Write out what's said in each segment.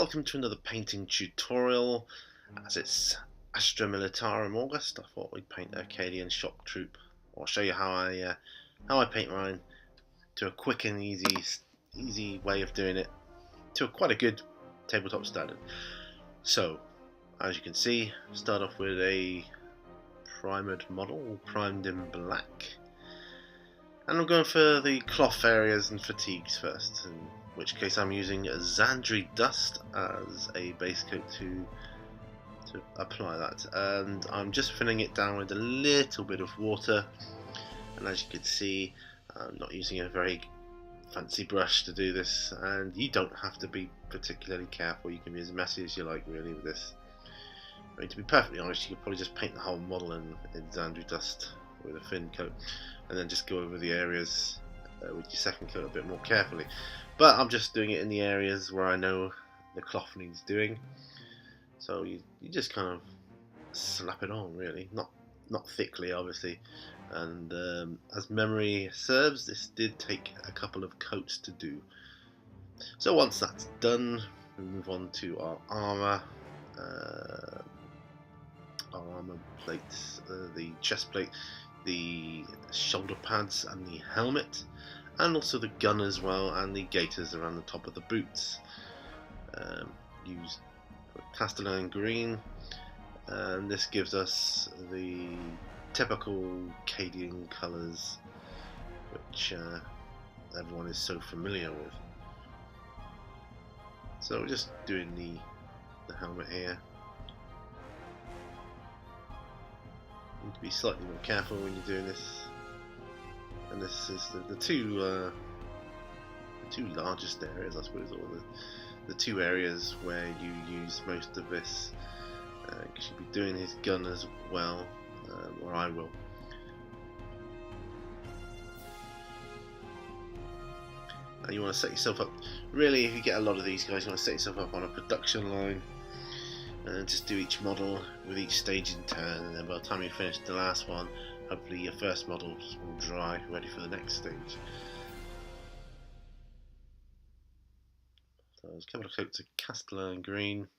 welcome to another painting tutorial. As it's Astra Militarum August, I thought we'd paint a Cadian Shock Troop. I'll show you how I paint mine to a quick and easy way of doing it to quite a good tabletop standard. So, as you can see, start off with a primed model, primed in black. And I'm going for the cloth areas and fatigues first, in which case I'm using Xandri Dust as a base coat to apply that. And I'm just filling it down with a little bit of water. And as you can see, I'm not using a very fancy brush to do this, and you don't have to be particularly careful. You can be as messy as you like really with this. I mean, to be perfectly honest, you could probably just paint the whole model in Xandri Dust with a thin coat, and then just go over the areas with your second coat a bit more carefully. But I'm just doing it in the areas where I know the cloth needs doing. So you just kind of slap it on, really, not thickly, obviously. And as memory serves, this did take a couple of coats to do. So once that's done, we move on to our armor. Our armor plates, the chest plate, the shoulder pads and the helmet, and also the gun as well, and the gaiters around the top of the boots. Use Cadian green, and this gives us the typical Cadian colours which everyone is so familiar with. So we're just doing the helmet here. You need to be slightly more careful when you're doing this. And this is the two largest areas, I suppose, or the two areas where you use most of this. You should be doing his gun as well, or I will. And you want to set yourself up. Really, if you get a lot of these guys, you want to set yourself up on a production line. And just do each model with each stage in turn, and then by the time you finish the last one, hopefully your first model will dry, ready for the next stage. So there's a couple of coats of Cadian green.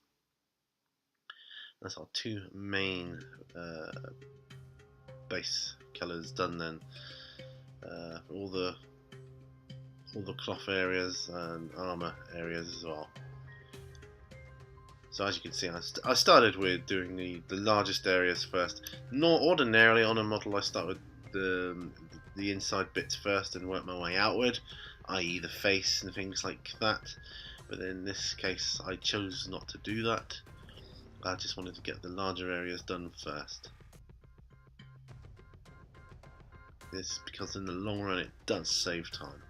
That's our two main base colours done then. For all the cloth areas and armour areas as well. So as you can see, I started with doing the largest areas first. Ordinarily on a model I start with the inside bits first and work my way outward, i.e. the face and things like that. But in this case I chose not to do that. I just wanted to get the larger areas done first. This because in the long run it does save time.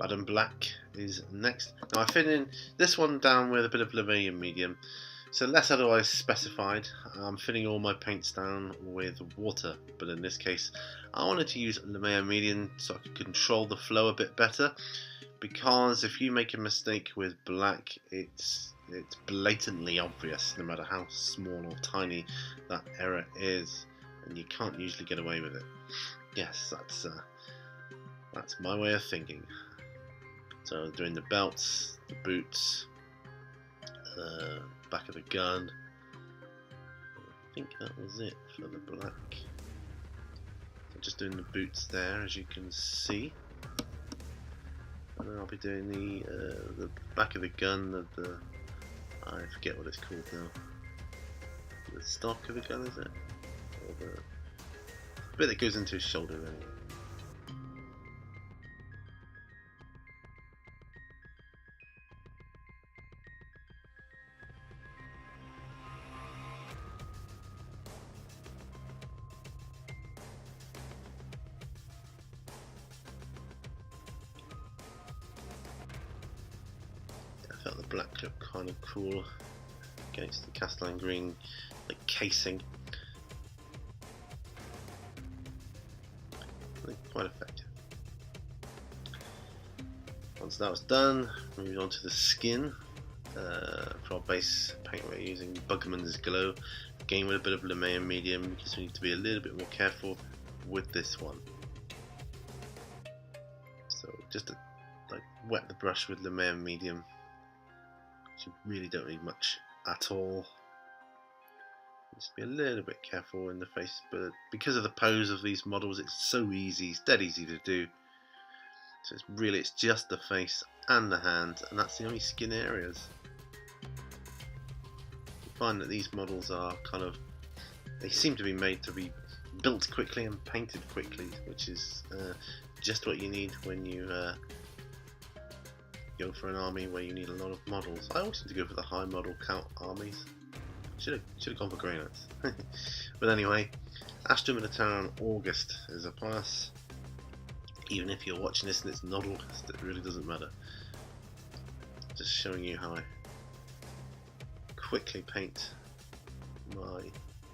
Baden Black is next. Now I fill in this one down with a bit of Lemurian medium, so unless otherwise specified, I'm filling all my paints down with water. But in this case, I wanted to use Lemurian medium so I could control the flow a bit better. Because if you make a mistake with black, it's blatantly obvious, no matter how small or tiny that error is, and you can't usually get away with it. Yes, that's my way of thinking. So doing the belts, the boots, back of the gun. I think that was it for the black. So just doing the boots there, as you can see. And then I'll be doing the back of the gun. I forget what it's called now. The stock of the gun, is it? Or the bit that goes into his shoulder anyway. I felt the black looked kind of cool against the Cadian green, like casing. I think quite effective. Once that was done, we moved on to the skin. For our base paint, we're using Bugman's Glow, again with a bit of Lemurian medium because we need to be a little bit more careful with this one. So just a like wet the brush with Lumiere medium. You really don't need much at all. Just be a little bit careful in the face, but because of the pose of these models, it's so easy, it's dead easy to do. So it's just the face and the hands, and that's the only skin areas. You find that these models are they seem to be made to be built quickly and painted quickly, which is just what you need when you go for an army where you need a lot of models. I always seem to go for the high model count armies. Should have gone for Grey Knights. But anyway, Astra Militarum August is upon us. Even if you're watching this and it's not August, it really doesn't matter. Just showing you how I quickly paint my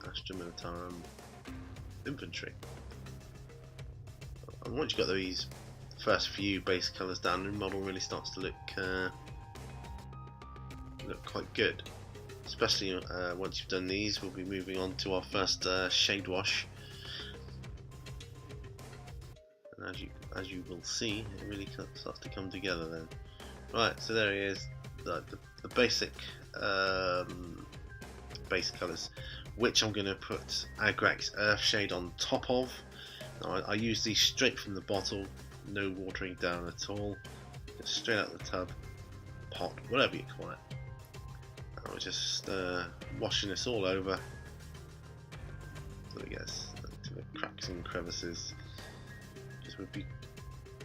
Astra Militarum infantry. And once you've got these first few base colours down, the model really starts to look quite good. Especially once you've done these, we'll be moving on to our first shade wash. And as you will see, it really starts to come together then. Right, so there he is, the basic base colours, which I'm going to put Agrax Earthshade on top of. Now, I use these straight from the bottle, no watering down at all, just straight out the tub, pot, whatever you call it. And we're just washing this all over so it gets to the cracks and crevices. Just we'll be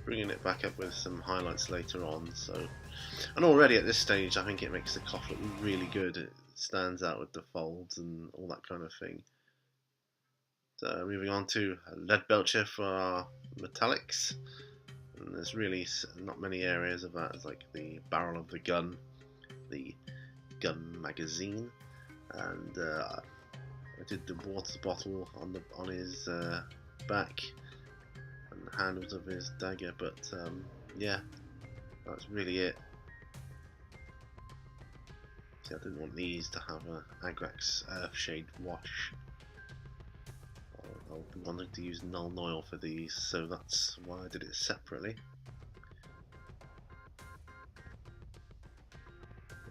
bringing it back up with some highlights later on. So, and already at this stage, I think it makes the cloth look really good. It stands out with the folds and all that kind of thing. So moving on to a lead belcher for our metallics, and there's really not many areas of that. It's like the barrel of the gun, the gun magazine, and I did the water bottle on his back and the handles of his dagger, but yeah, that's really it. See, I didn't want these to have an Agrax Earthshade wash. I'll be wanting to use null oil for these, so that's why I did it separately.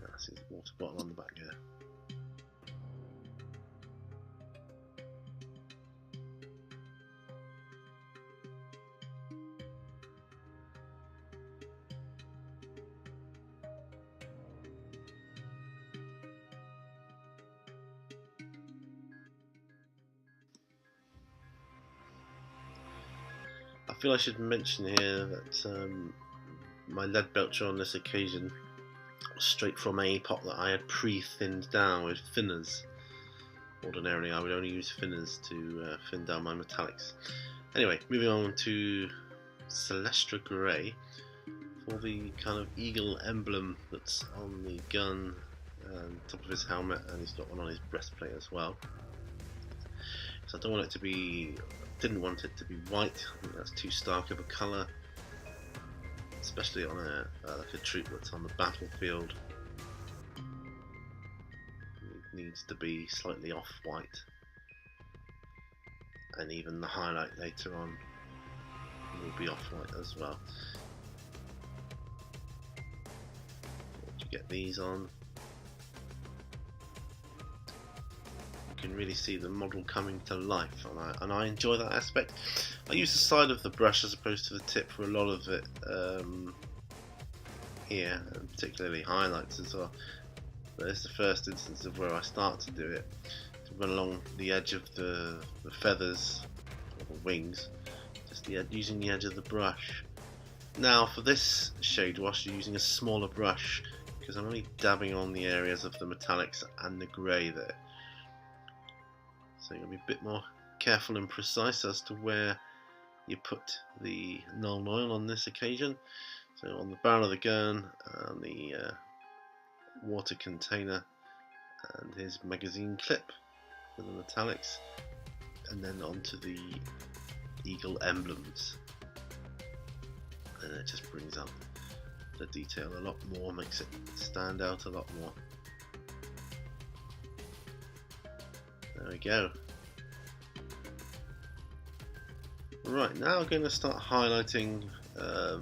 That's his water bottle on the back there. I feel I should mention here that my lead belcher on this occasion was straight from a pot that I had pre-thinned down with thinners. Ordinarily I would only use thinners to thin down my metallics. Anyway, moving on to Celestra Grey for the kind of eagle emblem that's on the gun and top of his helmet, and he's got one on his breastplate as well. So I don't want it to be, didn't want it to be white. I think that's too stark of a colour, especially on like a troop that's on the battlefield. It needs to be slightly off-white, and even the highlight later on will be off-white as well. Once you get these on, you can really see the model coming to life, and I enjoy that aspect. I use the side of the brush as opposed to the tip for a lot of it here, and particularly highlights as well. But it's the first instance of where I start to do it, to run along the edge of the feathers, or the wings, just using the edge of the brush. Now for this shade wash, you're using a smaller brush because I'm only dabbing on the areas of the metallics and the grey there. So you'll be a bit more careful and precise as to where you put the null oil on this occasion. So on the barrel of the gun, and the water container, and his magazine clip for the metallics, and then onto the eagle emblems. And it just brings up the detail a lot more, makes it stand out a lot more. There we go. Right, now I'm going to start highlighting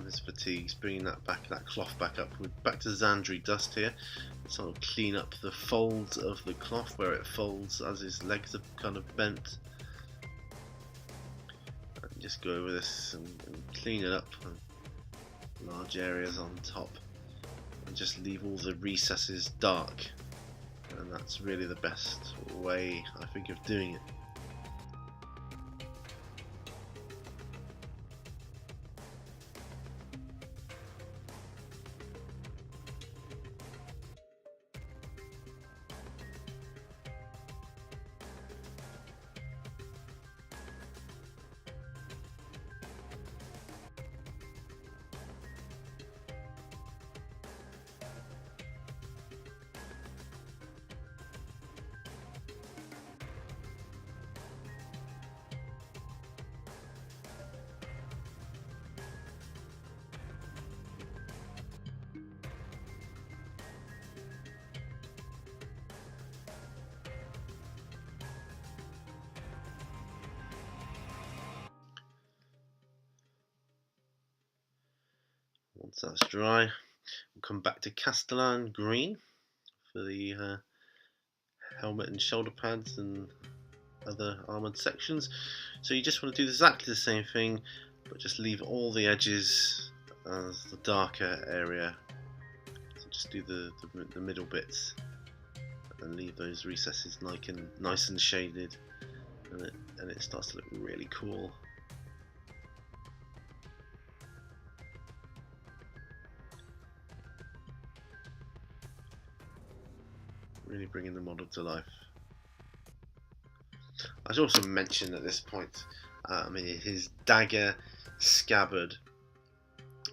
his fatigues, bringing that cloth back up. We're back to Xandri dust here. Sort of clean up the folds of the cloth where it folds as his legs are kind of bent. And just go over this and clean it up. Large areas on top. And just leave all the recesses dark. And that's really the best way, I think, of doing it. Once that's dry, we'll come back to Castellan green for the helmet and shoulder pads and other armoured sections. So you just want to do exactly the same thing, but just leave all the edges as the darker area. So just do the middle bits and leave those recesses nice and shaded, and it starts to look really cool. Really bringing the model to life. I should also mention at this point, his dagger, scabbard,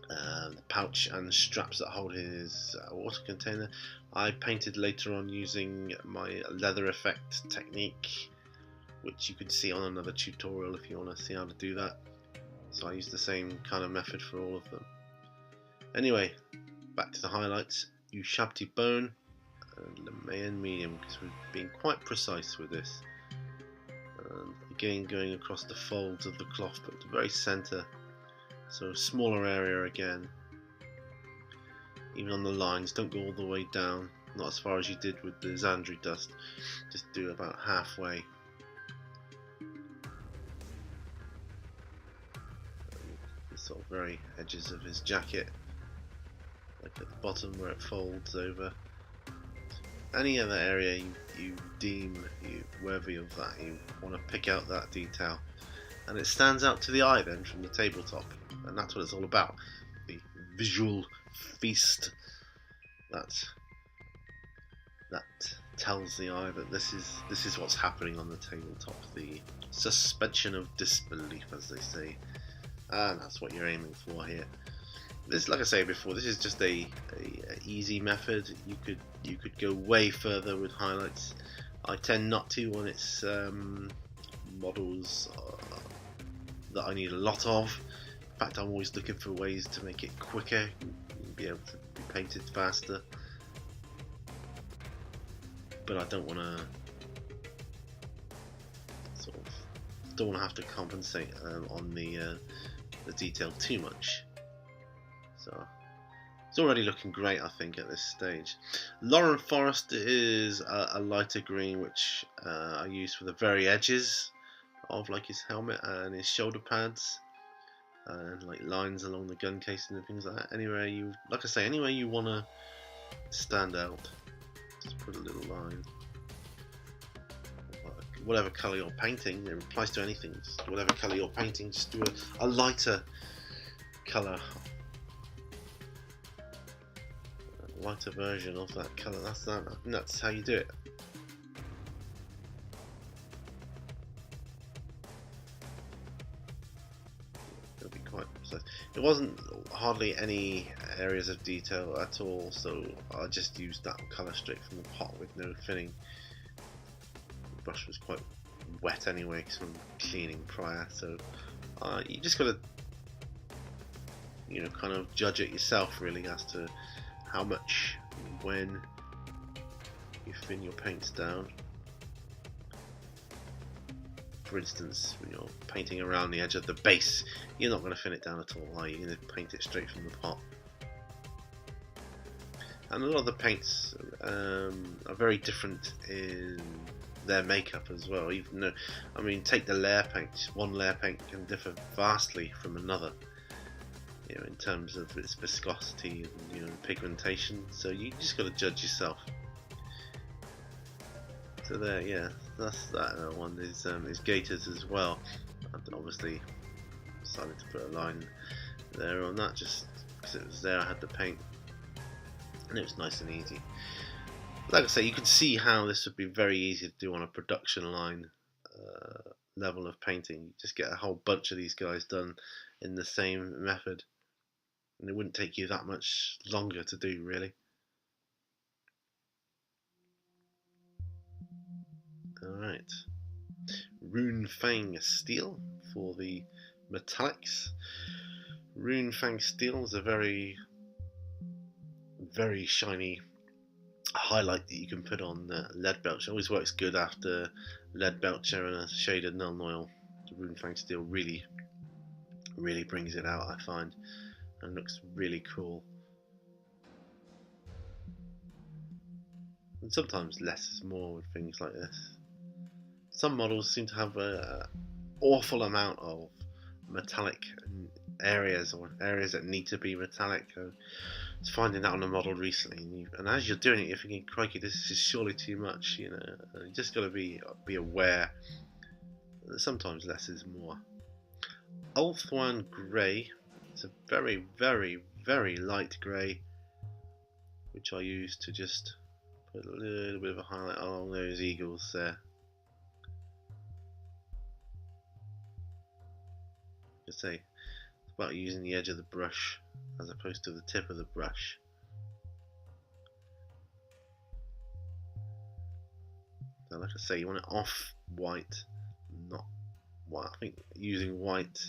the pouch and straps that hold his water container, I painted later on using my leather effect technique, which you could see on another tutorial if you want to see how to do that. So I used the same kind of method for all of them. Anyway, back to the highlights. Ushabti bone and Lemayan medium, because we're being quite precise with this. Again, going across the folds of the cloth, but to the very centre, so a smaller area again. Even on the lines, don't go all the way down, not as far as you did with the Xandri dust, just do about halfway. The sort of very edges of his jacket, like at the bottom where it folds over. Any other area you deem worthy of that, you want to pick out that detail, and it stands out to the eye then from the tabletop, and that's what it's all about, the visual feast that tells the eye that this is what's happening on the tabletop, the suspension of disbelief, as they say, and that's what you're aiming for here. This, like I said before, this is just a easy method. You could go way further with highlights. I tend not to when it's models that I need a lot of. In fact, I'm always looking for ways to make it quicker, be able to be painted faster. But I don't want to have to compensate on the detail too much. So it's already looking great, I think, at this stage. Lauren Forest is a lighter green, which I use for the very edges of like his helmet and his shoulder pads, and like lines along the gun casing and things like that. Anywhere you want to stand out, just put a little line. Whatever colour you're painting, it applies to anything. Just whatever colour you're painting, just do a lighter colour. Lighter version of that colour. That's how you do it. It'll be quite precise. It wasn't hardly any areas of detail at all, so I just used that colour straight from the pot with no thinning. The brush was quite wet anyway because from cleaning prior, so you just got to kind of judge it yourself really as to how much, when you thin your paints down. for instance, when you're painting around the edge of the base, you're not going to thin it down at all, are you? You're going to paint it straight from the pot. And a lot of the paints are very different in their makeup as well. Even though, I mean, take the layer paint. One layer paint can differ vastly from another, you know, in terms of its viscosity and, you know, pigmentation. So you just got to judge yourself. So there, yeah, that's that one. Is gaiters as well. I've obviously decided to put a line there on that just because it was there. I had the paint. And it was nice and easy. Like I say, you can see how this would be very easy to do on a production line level of painting. You just get a whole bunch of these guys done in the same method, and it wouldn't take you that much longer to do, really. Alright, Rune Fang Steel for the metallics. Rune Fang Steel is a very shiny highlight that you can put on lead belcher. Always works good after lead belcher and a shade of Null Oil. The Rune Fang Steel really brings it out, I find, and looks really cool. And sometimes less is more with things like this. Some models seem to have an awful amount of metallic areas, or areas that need to be metallic. It's finding that on a model recently, and as you're doing it, you're thinking, crikey, this is surely too much. You know, you just got to be aware that sometimes less is more. Ulthwan Grey. It's a very light grey, which I use to just put a little bit of a highlight along those eagles there. Just say, it's about using the edge of the brush as opposed to the tip of the brush. So like I say, you want it off white, not white. I think using white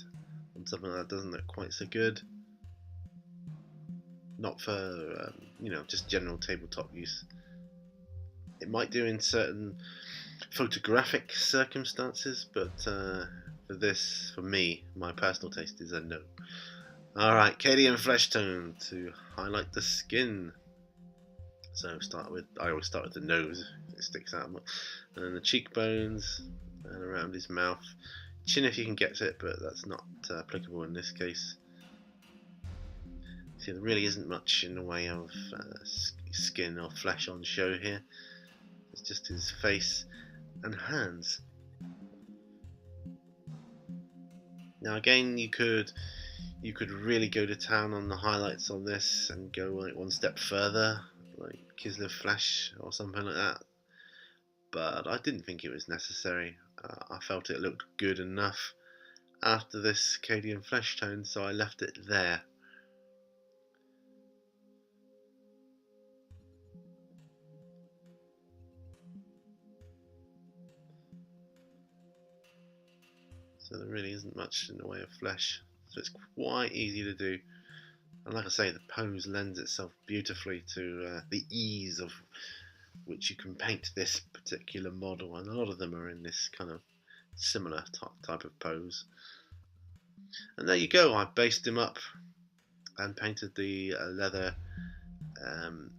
on something that doesn't look quite so good. Not for you know, just general tabletop use. It might do in certain photographic circumstances, but for this, for me, my personal taste is a no. Alright, Cadian flesh tone to highlight the skin. So I always start with the nose, it sticks out more. And then the cheekbones, and around his mouth. Chin if you can get to it, but that's not applicable in this case. See, there really isn't much in the way of skin or flesh on show here. It's just his face and hands. Now again, you could really go to town on the highlights on this and go like one step further, like Kislev Flash or something like that. But I didn't think it was necessary. I felt it looked good enough after this Cadian flesh tone, so I left it there. So there really isn't much in the way of flesh, so it's quite easy to do. And like I say, the pose lends itself beautifully to the ease of which you can paint this particular model, and a lot of them are in this kind of similar type of pose. And there you go, I based him up and painted the leather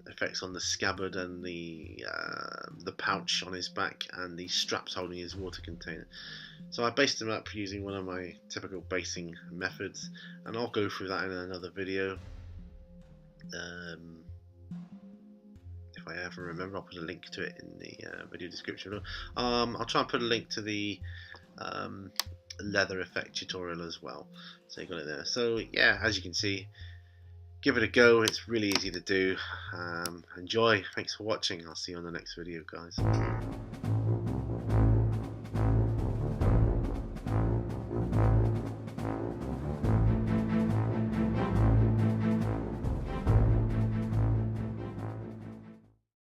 effects on the scabbard and the pouch on his back and the straps holding his water container. So I based him up using one of my typical basing methods, and I'll go through that in another video. If I ever remember, I'll put a link to it in the video description. I'll try and put a link to the leather effect tutorial as well, so you got it there. So yeah, as you can see, give it a go, it's really easy to do. Enjoy, thanks for watching, I'll see you on the next video, guys.